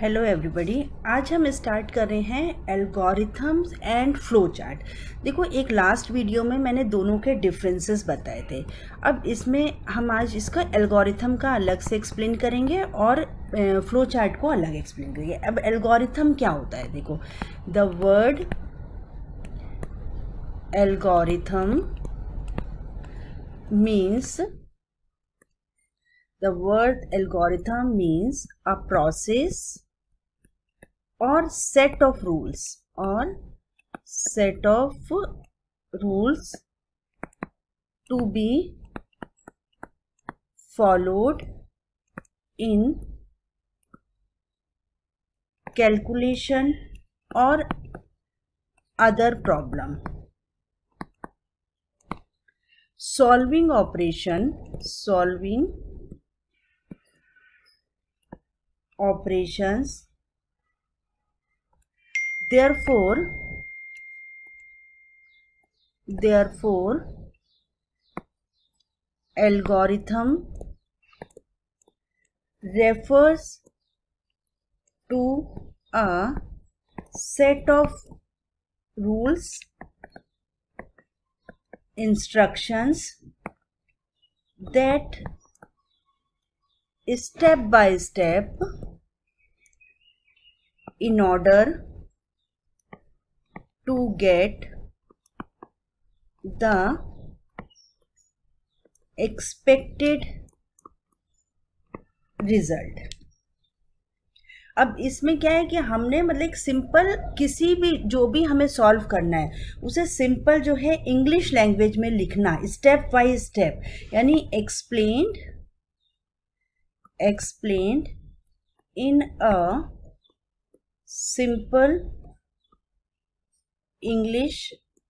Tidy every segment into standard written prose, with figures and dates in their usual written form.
Hello everybody. आज हम start कर रहे हैं एल्गोरिथम्स एंड फ्लो चार्ट। देखो, एक लास्ट वीडियो में मैंने दोनों के डिफरेंसेस बताए थे। अब इसमें हम आज इसका एल्गोरिथम का अलग से एक्सप्लेन करेंगे और फ्लो चार्ट को अलग एक्सप्लेन करेंगे। अब एल्गोरिथम क्या होता है, देखो, the word algorithm means the word algorithm means a process or set of rules to be followed in calculation or other problem. Solving operations. Therefore algorithm refers to a set of rules, instructions that step by step, in order to get the expected result. अब इसमें क्या है कि हमने मतलब एक simple किसी भी जो भी हमें सॉल्व करना है उसे सिंपल जो है इंग्लिश लैंग्वेज में लिखना, स्टेप बाय स्टेप, यानी explained in a simple English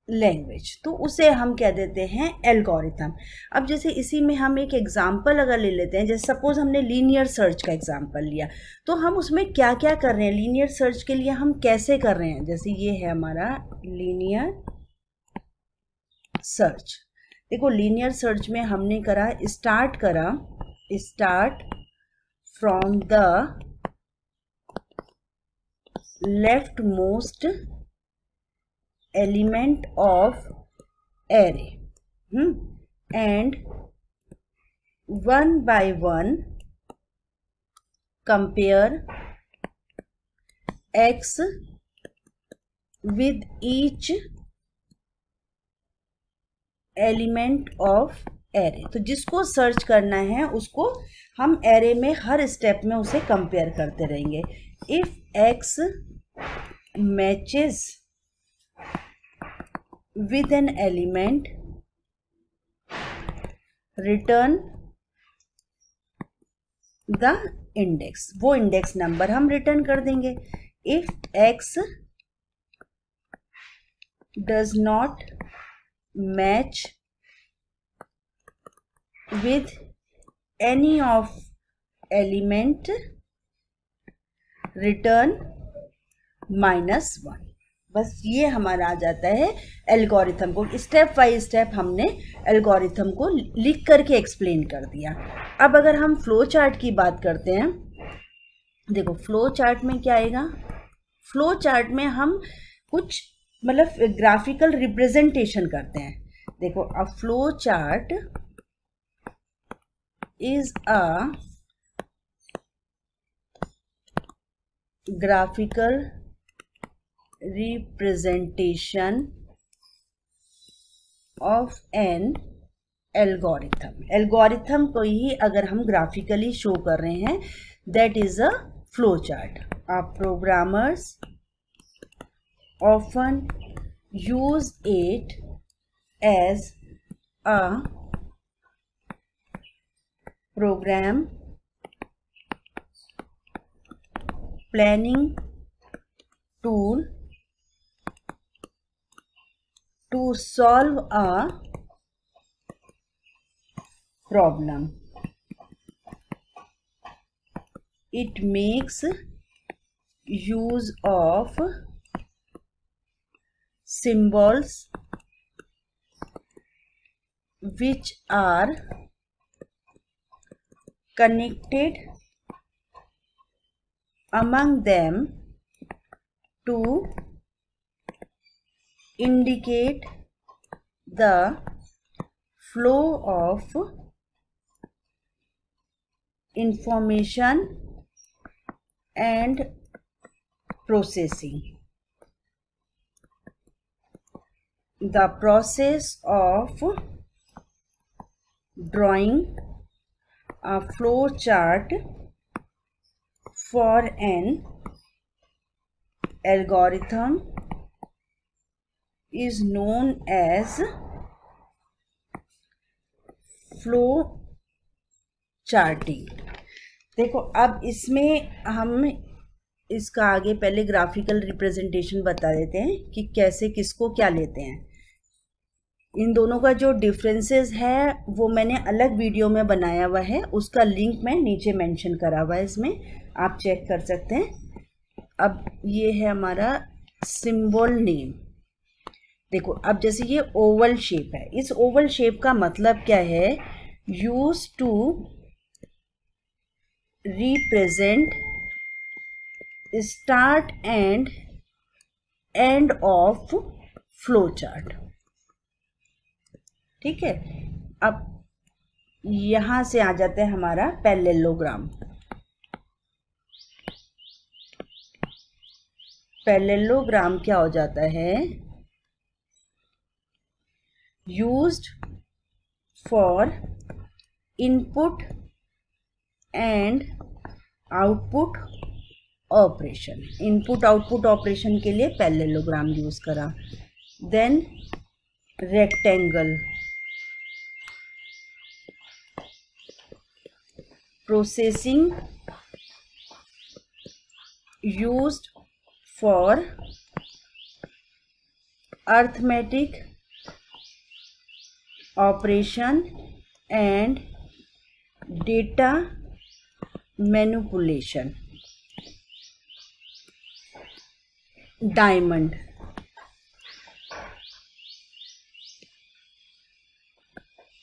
language, तो उसे हम कह देते हैं एल्गोरिथम। अब जैसे इसी में हम एक एग्जांपल अगर ले लेते हैं, जैसे सपोज हमने लीनियर सर्च का एग्जांपल लिया, तो हम उसमें क्या क्या कर रहे हैं, लीनियर सर्च के लिए हम कैसे कर रहे हैं। जैसे ये है हमारा लीनियर सर्च। देखो, लीनियर सर्च में हमने start from the left most element of array, and one by one compare x with each element of array। तो जिसको सर्च करना है उसको हम एरे में हर स्टेप में उसे कंपेयर करते रहेंगे। If x matches with an element, return the index, वो इंडेक्स नंबर हम रिटर्न कर देंगे। if x does not match with any of element, return -1। बस ये हमारा आ जाता है एल्गोरिथम को। स्टेप बाय स्टेप हमने एल्गोरिथम को लिख करके एक्सप्लेन कर दिया। अब अगर हम फ्लो चार्ट की बात करते हैं, देखो फ्लो चार्ट में क्या आएगा। फ्लो चार्ट में हम कुछ मतलब ग्राफिकल रिप्रेजेंटेशन करते हैं। देखो, a flow chart is a graphical representation of an algorithm को ही अगर हम ग्राफिकली शो कर रहे हैं, that is a flow chart. our programmers often use it as a program planning tool to solve a problem. It makes use of symbols which are connected among them to indicate the flow of information and processing. The process of drawing a flow chart for an algorithm is known as flow charting. देखो अब इसमें हम इसका आगे पहले graphical representation बता देते हैं कि कैसे किसको क्या लेते हैं। इन दोनों का जो डिफरेंसेस है वो मैंने अलग वीडियो में बनाया हुआ है, उसका लिंक मैं नीचे मेंशन करा हुआ है, इसमें आप चेक कर सकते हैं। अब ये है हमारा सिंबल नेम। देखो अब जैसे ये ओवल शेप है, इस ओवल शेप का मतलब क्या है, use to represent start and end of flow chart. ठीक है, अब यहां से आ जाते हैं हमारा पैरेललोग्राम। पैरेललोग्राम क्या हो जाता है, used for input and output operation. Input output operation के लिए पैरेललोग्राम यूज करा। Then rectangle, processing used for arithmetic operation and data manipulation. Diamond,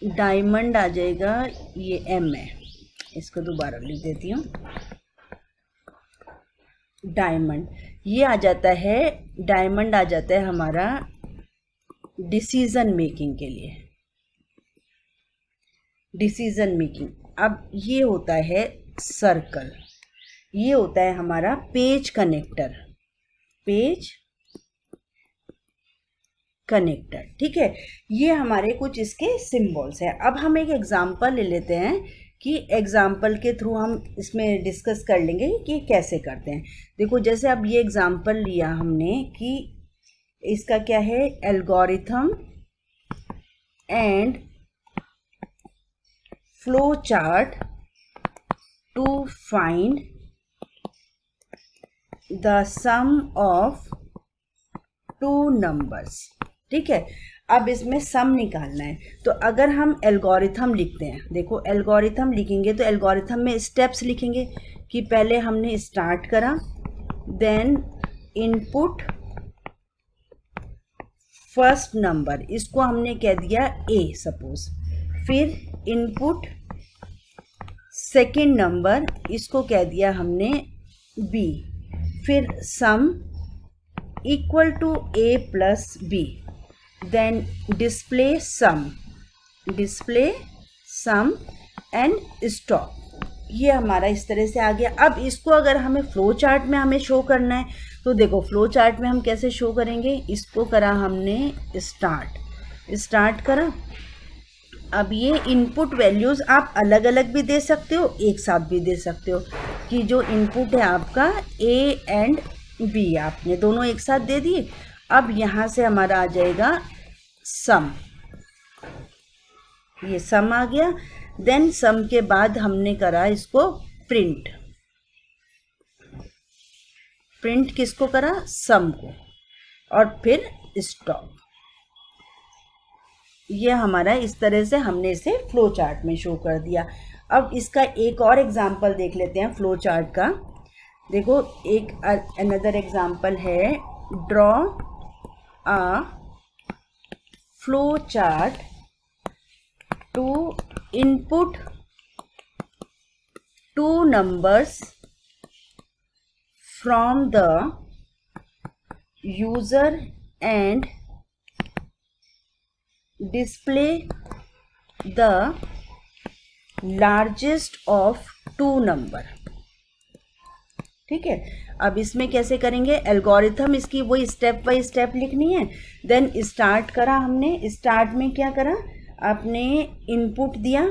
diamond आ जाएगा, ये एम है, इसको दोबारा लिख देती हूँ। डायमंड ये आ जाता है, डायमंड आ जाता है हमारा डिसीजन मेकिंग के लिए, डिसीजन मेकिंग। अब ये होता है सर्कल, ये होता है हमारा पेज कनेक्टर, पेज कनेक्टर। ठीक है, ये हमारे कुछ इसके सिंबल्स हैं। अब हम एक एग्जांपल ले लेते हैं कि एग्जाम्पल के थ्रू हम इसमें डिस्कस कर लेंगे कि कैसे करते हैं। देखो जैसे अब ये एग्जाम्पल लिया हमने कि इसका क्या है, algorithm and flow chart to find the sum of two numbers. ठीक है, अब इसमें सम निकालना है, तो अगर हम एल्गोरिथम लिखते हैं, देखो एल्गोरिथम लिखेंगे तो एल्गोरिथम में स्टेप्स लिखेंगे कि पहले हमने स्टार्ट करा, देन इनपुट फर्स्ट नंबर, इसको हमने कह दिया ए सपोज, फिर इनपुट सेकंड नंबर, इसको कह दिया हमने बी, फिर sum equal to a plus b, then display sum and stop. ये हमारा इस तरह से आ गया। अब इसको अगर हमें फ्लो चार्ट में हमें शो करना है तो देखो फ्लो चार्ट में हम कैसे शो करेंगे, इसको करा हमने स्टार्ट करा। अब ये इनपुट वैल्यूज़ आप अलग अलग भी दे सकते हो, एक साथ भी दे सकते हो कि जो इनपुट है आपका ए एंड बी, आपने दोनों एक साथ दे दिए। अब यहाँ से हमारा आ जाएगा सम, ये सम आ गया। देन सम के बाद हमने करा इसको प्रिंट, प्रिंट किसको करा, सम को, और फिर स्टॉप। ये हमारा इस तरह से हमने इसे फ्लो चार्ट में शो कर दिया। अब इसका एक और एग्जांपल देख लेते हैं फ्लो चार्ट का। देखो एक अनदर एग्जांपल है, draw a flow chart to input two numbers from the user and display the largest of two number। ठीक है, अब इसमें कैसे करेंगे, एल्गोरिथम इसकी वही स्टेप बाय स्टेप लिखनी है। देन स्टार्ट करा हमने, स्टार्ट में क्या करा, आपने इनपुट दिया,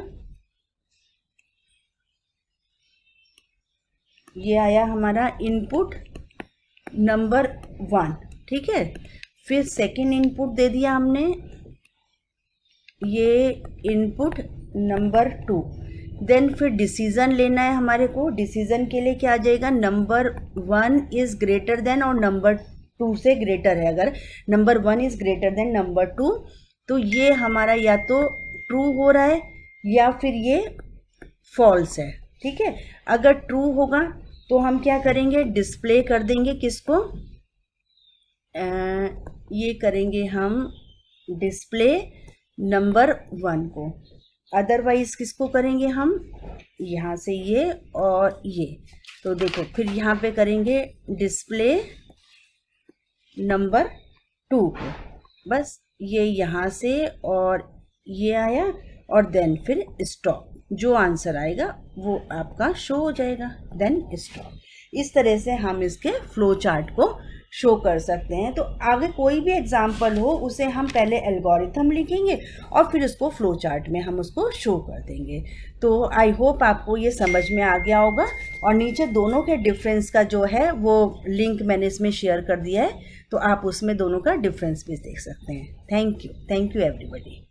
ये आया हमारा इनपुट नंबर 1, ठीक है। फिर सेकंड इनपुट दे दिया हमने, ये इनपुट नंबर 2। देन फिर डिसीजन लेना है हमारे को। डिसीजन के लिए क्या आ जाएगा, नंबर 1 इज़ ग्रेटर देन और नंबर 2 से ग्रेटर है। अगर number 1 is greater than number 2 तो ये हमारा या तो ट्रू हो रहा है या फिर ये फॉल्स है, ठीक है। अगर ट्रू होगा तो हम क्या करेंगे, डिस्प्ले कर देंगे किसको, ये करेंगे हम डिस्प्ले नंबर 1 को। अदरवाइज किसको करेंगे हम, यहाँ से ये और ये, तो देखो फिर यहाँ पे करेंगे डिस्प्ले नंबर 2 को। बस ये यहाँ से और ये आया और देन फिर स्टॉप, जो आंसर आएगा वो आपका शो हो जाएगा, देन स्टॉप। इस तरह से हम इसके फ्लो चार्ट को शो कर सकते हैं। तो आगे कोई भी एग्जाम्पल हो उसे हम पहले एल्गोरिथम लिखेंगे और फिर उसको फ्लो चार्ट में हम उसको शो कर देंगे। तो आई होप आपको ये समझ में आ गया होगा। और नीचे दोनों के डिफरेंस का जो है वो लिंक मैंने इसमें शेयर कर दिया है, तो आप उसमें दोनों का डिफरेंस भी देख सकते हैं। Thank you everybody.